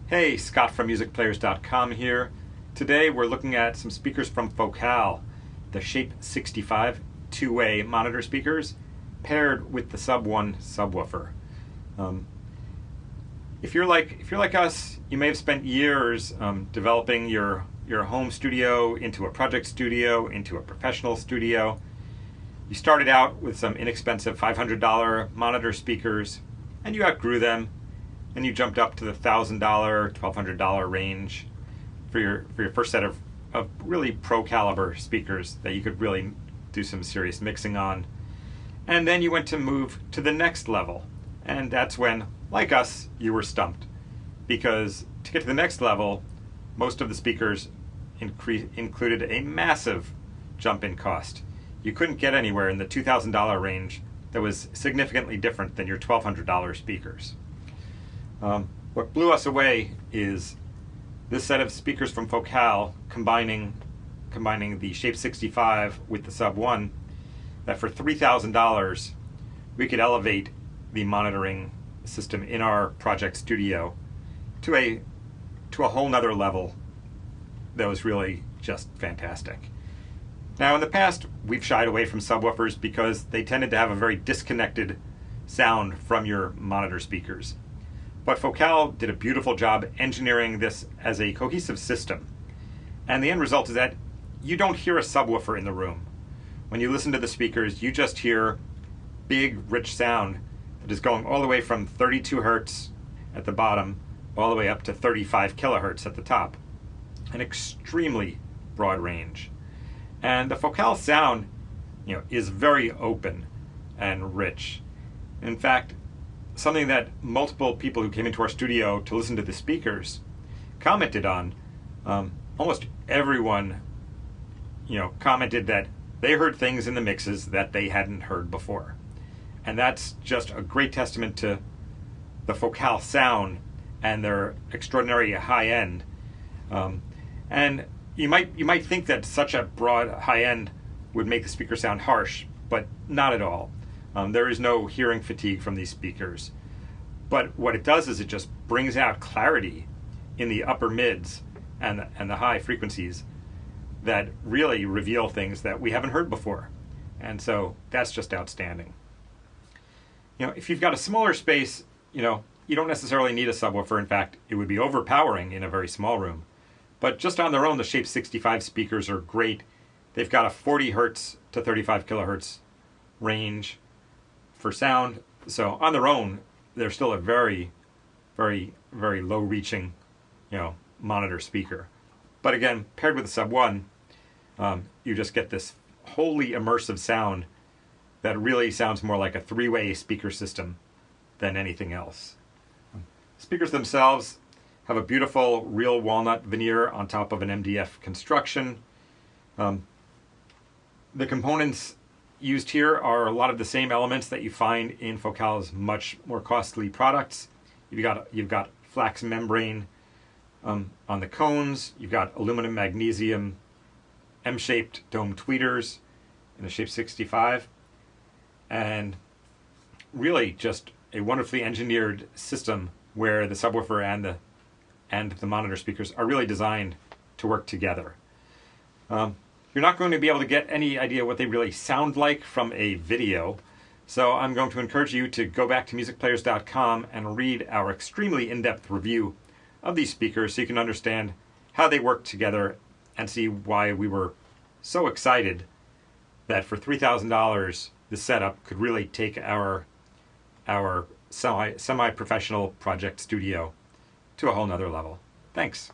Hey, Scott from MusicPlayers.com here. Today we're looking at some speakers from Focal, the Shape 65 two-way monitor speakers paired with the Sub 1 subwoofer. If you're like us, you may have spent years developing your home studio into a project studio, into a professional studio. You started out with some inexpensive $500 monitor speakers, and you outgrew them, and you jumped up to the $1,000, $1,200 range for your first set of really pro caliber speakers that you could really do some serious mixing on. And then you went to move to the next level, and that's when, like us, you were stumped, because to get to the next level, most of the speakers included a massive jump in cost. You couldn't get anywhere in the $2,000 range that was significantly different than your $1,200 speakers. What blew us away is this set of speakers from Focal combining the Shape 65 with the Sub 1, that for $3,000 we could elevate the monitoring system in our project studio to a whole nother level that was really just fantastic. Now, in the past, we've shied away from subwoofers because they tended to have a very disconnected sound from your monitor speakers. But Focal did a beautiful job engineering this as a cohesive system. And the end result is that you don't hear a subwoofer in the room. When you listen to the speakers, you just hear big, rich sound that is going all the way from 32 hertz at the bottom all the way up to 35 kilohertz at the top. An extremely broad range. And the Focal sound, is very open and rich. In fact, something that multiple people who came into our studio to listen to the speakers commented on, almost everyone, commented that they heard things in the mixes that they hadn't heard before. And that's just a great testament to the Focal sound and their extraordinary high end. And you might think that such a broad high end would make the speaker sound harsh, but not at all. There is no hearing fatigue from these speakers. But what it does is it just brings out clarity in the upper mids and the high frequencies that really reveal things that we haven't heard before. And so that's just outstanding. If you've got a smaller space, you don't necessarily need a subwoofer. In fact, it would be overpowering in a very small room. But just on their own, the Shape 65 speakers are great. They've got a 40 hertz to 35 kilohertz range for sound. So on their own, they're still a very, very, very low reaching, monitor speaker. But again, paired with the Sub 1, you just get this wholly immersive sound that really sounds more like a three-way speaker system than anything else. Speakers themselves have a beautiful real walnut veneer on top of an MDF construction. The components used here are a lot of the same elements that you find in Focal's much more costly products. You've got flax membrane on the cones. You've got aluminum magnesium M-shaped dome tweeters in the Shape 65, and really just a wonderfully engineered system where the subwoofer and the monitor speakers are really designed to work together. You're not going to be able to get any idea what they really sound like from a video, so I'm going to encourage you to go back to musicplayers.com and read our extremely in-depth review of these speakers so you can understand how they work together and see why we were so excited that for $3,000 this setup could really take our semi-professional project studio to a whole nother level. Thanks.